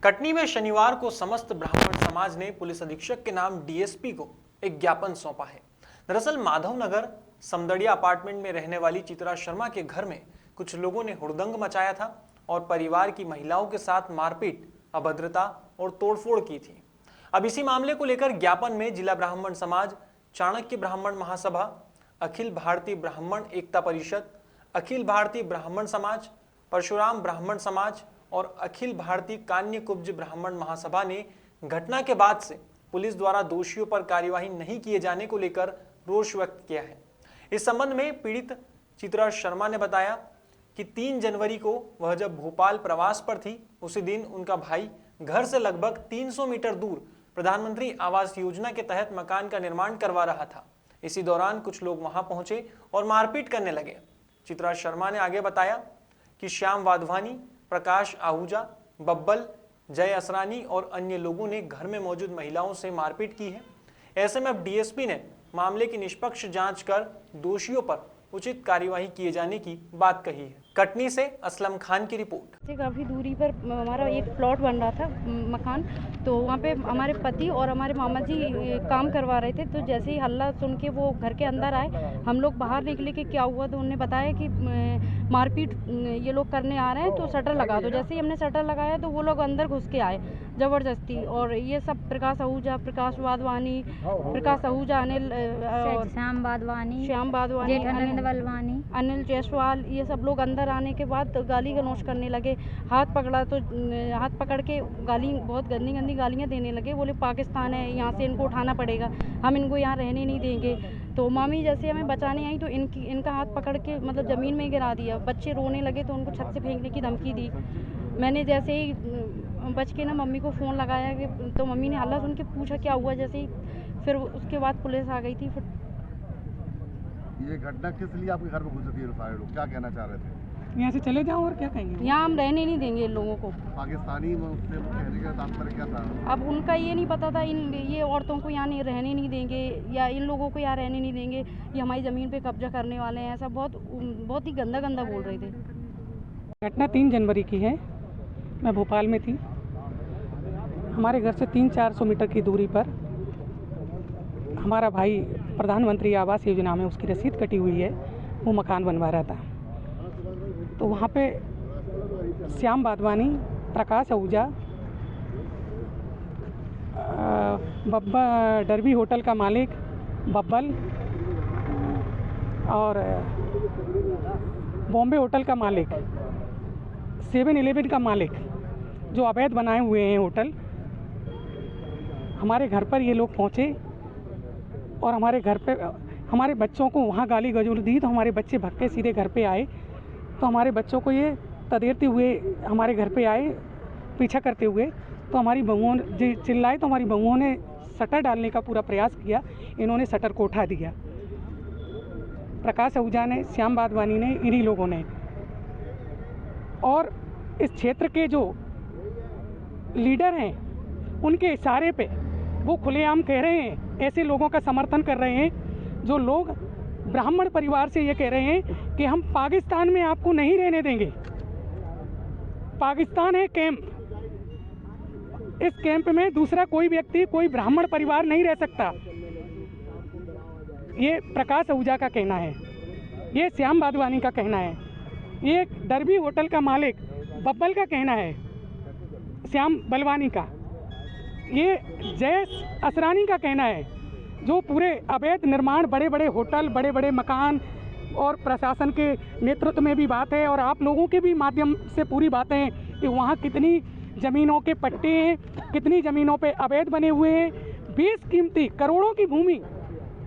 कटनी में शनिवार को समस्त ब्राह्मण समाज ने पुलिस अधीक्षक के नाम डीएसपी को एक ज्ञापन सौंपा है। दरअसल माधवनगर समदड़िया अपार्टमेंट में रहने वाली चित्रा शर्मा के घर में कुछ लोगों ने हुड़दंग मचाया था और परिवार की महिलाओं के साथ मारपीट, अभद्रता और तोड़फोड़ की थी। अब इसी मामले को लेकर ज्ञापन में जिला ब्राह्मण समाज, चाणक्य ब्राह्मण महासभा, अखिल भारतीय ब्राह्मण एकता परिषद, अखिल भारतीय ब्राह्मण समाज, परशुराम ब्राह्मण समाज और अखिल भारतीय कान्य कुब्ज ब्राह्मण महासभा ने घटना के बाद से पुलिस द्वारा दोषियों पर कार्यवाही नहीं किए जाने को लेकर रोष व्यक्त किया है। इस संबंध में पीड़ित चित्रा शर्मा ने बताया कि 3 जनवरी को वह जब भोपाल प्रवास पर थी, उसी दिन उनका भाई घर से लगभग 300 मीटर दूर प्रधानमंत्री आवास योजना के तहत मकान का निर्माण करवा रहा था। इसी दौरान कुछ लोग वहां पहुंचे और मारपीट करने लगे। चित्रा शर्मा ने आगे बताया कि श्याम वाधवानी, प्रकाश आहूजा, बब्बल, जय असरानी और अन्य लोगों ने घर में मौजूद महिलाओं से मारपीट की है। ऐसे में अब डीएसपी ने मामले की निष्पक्ष जांच कर दोषियों पर उचित कार्यवाही किए जाने की बात कही है। कटनी से असलम खान की रिपोर्ट। काफ़ी दूरी पर हमारा एक प्लॉट बन रहा था मकान, तो वहाँ पे हमारे पति और हमारे मामा जी काम करवा रहे थे। तो जैसे ही हल्ला सुन के वो घर के अंदर आए, हम लोग बाहर निकले कि क्या हुआ, तो उन्होंने बताया कि मारपीट ये लोग करने आ रहे हैं, तो शटर लगा दो। जैसे ही हमने शटर लगाया तो वो लोग अंदर घुस के आए ज़बरदस्ती, और ये सब प्रकाश आहूजा, प्रकाश आहूजा, अनिल श्याम वाधवानी, अनिल जायसवाल, ये सब लोग अंदर आने के बाद गाली गलौज करने लगे। हाथ पकड़ा तो हाथ पकड़ के गाली, बहुत गंदी गंदी गालियाँ देने लगे। बोले पाकिस्तान है, यहाँ से इनको उठाना पड़ेगा, हम इनको यहाँ रहने नहीं देंगे। तो मामी जैसे हमें बचाने आई तो इनका हाथ पकड़ के मतलब ज़मीन में गिरा दिया। बच्चे रोने लगे तो उनको छत से फेंकने की धमकी दी। मैंने जैसे ही बच के ना मम्मी को फ़ोन लगाया कि तो मम्मी ने हल्ला सुन के पूछा क्या हुआ, जैसे ही फिर उसके बाद पुलिस आ गई थी। फिर ये घटना किस लिए आपके घर में घुस थी? सारे लोग क्या कहना चाह रहे थे? यहाँ से चले जाओ और क्या कहेंगे? यहाँ हम रहने नहीं देंगे इन लोगों को। पाकिस्तानी में उससे कहने का तात्पर्य क्या था? अब उनका ये नहीं पता था ये औरतों को यहाँ नहीं रहने नहीं देंगे या इन लोगों को यहाँ रहने नहीं देंगे, ये हमारी ज़मीन पे कब्जा करने वाले हैं, ऐसा बहुत ही गंदा बोल रहे थे। घटना 3 जनवरी की है। मैं भोपाल में थी। हमारे घर से 300-400 मीटर की दूरी पर हमारा भाई प्रधानमंत्री आवास योजना में उसकी रसीद कटी हुई है, वो मकान बनवा रहा था। तो वहाँ पे श्याम वाधवानी, प्रकाश आहूजा, बब्बा डरबी होटल का मालिक बब्बल और बॉम्बे होटल का मालिक, 7-Eleven का मालिक, जो अवैध बनाए हुए हैं होटल, हमारे घर पर ये लोग पहुँचे और हमारे घर पे हमारे बच्चों को वहाँ गाली गलौज दी। तो हमारे बच्चे भग के सीधे घर पे आए। तो हमारे बच्चों को ये तदेरते हुए हमारे घर पे आए, पीछा करते हुए। तो हमारी बहुओं ने चिल्लाए तो हमारी बहुओं ने शटर डालने का पूरा प्रयास किया। इन्होंने शटर को उठा दिया। प्रकाश आहूजा ने, श्याम वाधवानी ने, इन्हीं लोगों ने। और इस क्षेत्र के जो लीडर हैं उनके इशारे पे वो खुलेआम कह रहे हैं, ऐसे लोगों का समर्थन कर रहे हैं जो लोग ब्राह्मण परिवार से ये कह रहे हैं कि हम पाकिस्तान में आपको नहीं रहने देंगे। पाकिस्तान है कैंप, इस कैंप में दूसरा कोई व्यक्ति, कोई ब्राह्मण परिवार नहीं रह सकता। ये प्रकाश आहूजा का कहना है, ये श्याम वाधवानी का कहना है, ये डरबी होटल का मालिक बब्बल का कहना है, श्याम बलवानी का, ये जय असरानी का कहना है, जो पूरे अवैध निर्माण, बड़े बड़े होटल, बड़े बड़े मकान और प्रशासन के नेतृत्व में भी बात है और आप लोगों के भी माध्यम से पूरी बातें हैं कि वहाँ कितनी ज़मीनों के पट्टे हैं, कितनी ज़मीनों पे अवैध बने हुए हैं, बेशकीमती करोड़ों की भूमि,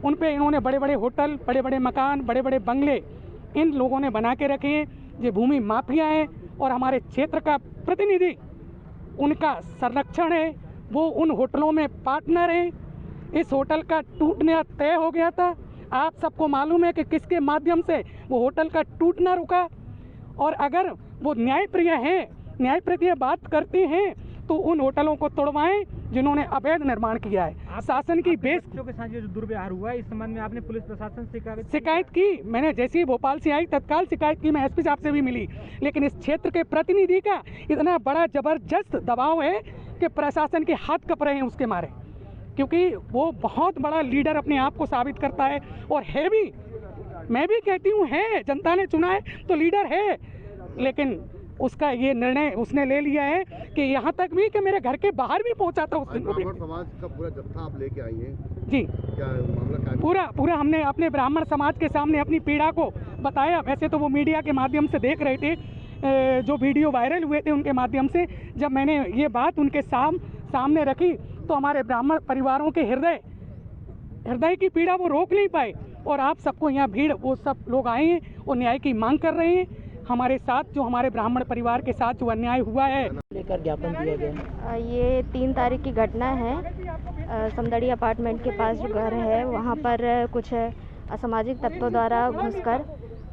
उन पे इन्होंने बड़े बड़े होटल, बड़े बड़े मकान, बड़े बड़े बंगले इन लोगों ने बना के रखे हैं। ये भूमि माफिया हैं और हमारे क्षेत्र का प्रतिनिधि उनका संरक्षण है, वो उन होटलों में पार्टनर हैं। इस होटल का टूटना तय हो गया था। आप सबको मालूम है कि किसके माध्यम से वो होटल का टूटना रुका। और अगर वो न्यायप्रिय हैं, न्यायप्रिय बात करते हैं तो उन होटलों को तोड़वाएं, जिन्होंने अवैध निर्माण किया है। शासन की बेस बच्चों के साथ ये जो दुर्व्यवहार हुआ है, इस संबंध में आपने पुलिस प्रशासन से शिकायत की। मैंने जैसे ही भोपाल से आई तत्काल शिकायत की, मैं एसपी साहब से भी मिली, लेकिन इस क्षेत्र के प्रतिनिधि का इतना बड़ा जबरदस्त दबाव है कि प्रशासन के हाथ कप रहे हैं उसके मारे, क्योंकि वो बहुत बड़ा लीडर अपने आप को साबित करता है और है भी। मैं भी कहती हूँ है, जनता ने चुना है तो लीडर है, लेकिन उसका ये निर्णय उसने ले लिया है कि यहाँ तक भी कि मेरे घर के बाहर भी पहुँचा था उस दिन। ब्राह्मण समाज का पूरा जत्था आप लेके आई हैं जी, क्या मामला क्या है? पूरा हमने अपने ब्राह्मण समाज के सामने अपनी पीड़ा को बताया। वैसे तो वो मीडिया के माध्यम से देख रहे थे, जो वीडियो वायरल हुए थे उनके माध्यम से। जब मैंने ये बात उनके सामने रखी तो हमारे ब्राह्मण परिवारों के हृदय की पीड़ा वो रोक नहीं पाए, और आप सबको यहाँ भीड़ वो सब लोग आए हैं और न्याय की मांग कर रहे हैं। हमारे साथ जो हमारे ब्राह्मण परिवार के साथ जो अन्याय हुआ है, लेकर ज्ञापन दिया गया। ये 3 तारीख की घटना है। समदड़ी अपार्टमेंट के पास जो घर है वहाँ पर कुछ असामाजिक तत्वों द्वारा घुसकर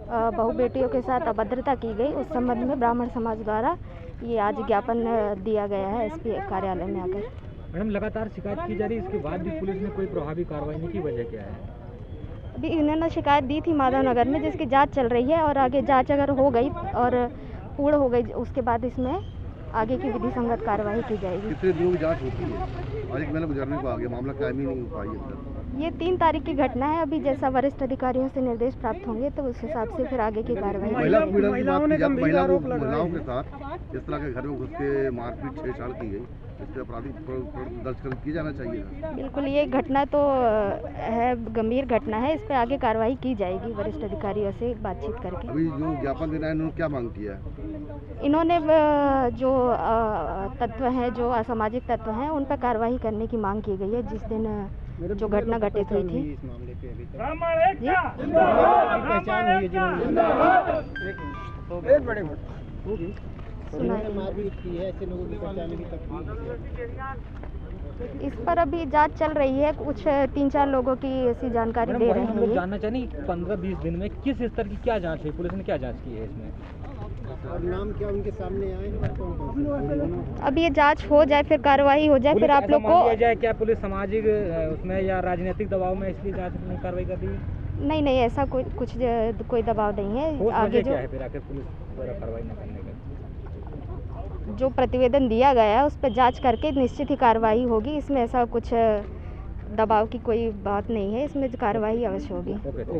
बहू बेटियों के साथ अभद्रता की गई। उस संबंध में ब्राह्मण समाज द्वारा ये आज ज्ञापन दिया गया है एसपी कार्यालय में आकर। मैडम, लगातार शिकायत की जा रही है, इसके बाद भी पुलिस ने कोई प्रभावी कार्रवाई नहीं की, वजह क्या है? अभी इन्होंने शिकायत दी थी माधव नगर में, जिसकी जांच चल रही है, और आगे जांच अगर हो गई और पूर्ण हो गई उसके बाद इसमें आगे की विधि संगत कार्रवाई की जाएगी। कितने दिनों की जांच होती है? आज एक महीना गुजरने को आ गया, मामला कायम ही नहीं हो पाई है। ये 3 तारीख की घटना है। अभी जैसा वरिष्ठ अधिकारियों से निर्देश प्राप्त होंगे तो उस हिसाब से फिर आगे की कार्रवाई महिला की पीड़न जाएगी। की बात की जाए, महिलाओं के साथ इस तरह के घर में घुस के मारपीट छेड़छाड़ की गई, इस पर आपराधिक दर्ज किया जाना चाहिए। बिल्कुल, ये घटना तो है, गंभीर घटना है। इस पर आगे कार्रवाई की जाएगी वरिष्ठ अधिकारियों से बातचीत करके। अभी जो ज्ञापन देना है, इन्होंने क्या मांग किया है? इन्होंने जो तत्व हैं, जो असामाजिक तत्व हैं, उन पर कार्रवाई करने की मांग की गई है, जिस दिन जो घटना घटित हुई थी। इस मामले पे अभी मारपीट की है, ऐसे लोगों की पहचान अभी तक इस पर अभी जांच चल रही है। कुछ 3-4 लोगों की ऐसी जानकारी दे रहे हम हैं लोग ये। जानना चाहेंगे 15-20 दिन में किस स्तर की क्या जांच हुई, पुलिस ने क्या जांच की है इसमें, और नाम क्या उनके सामने आए? अब ये जांच हो जाए, फिर कार्रवाई हो जाए, फिर आप लोग को। मान जाए क्या पुलिस सामाजिक उसमें या राजनीतिक दबाव में इसलिए जांच में कार्रवाई कर रही है? नहीं, ऐसा कोई दबाव नहीं है। आगे जो क्या है फिर आखिर पुलिस द्वारा कार्रवाई न करने का? जो प्रतिवेदन दिया गया है उस पर जांच करके निश्चित ही कार्रवाई होगी। इसमें ऐसा कुछ दबाव की कोई बात नहीं है, इसमें कार्रवाई अवश्य होगी। ओके।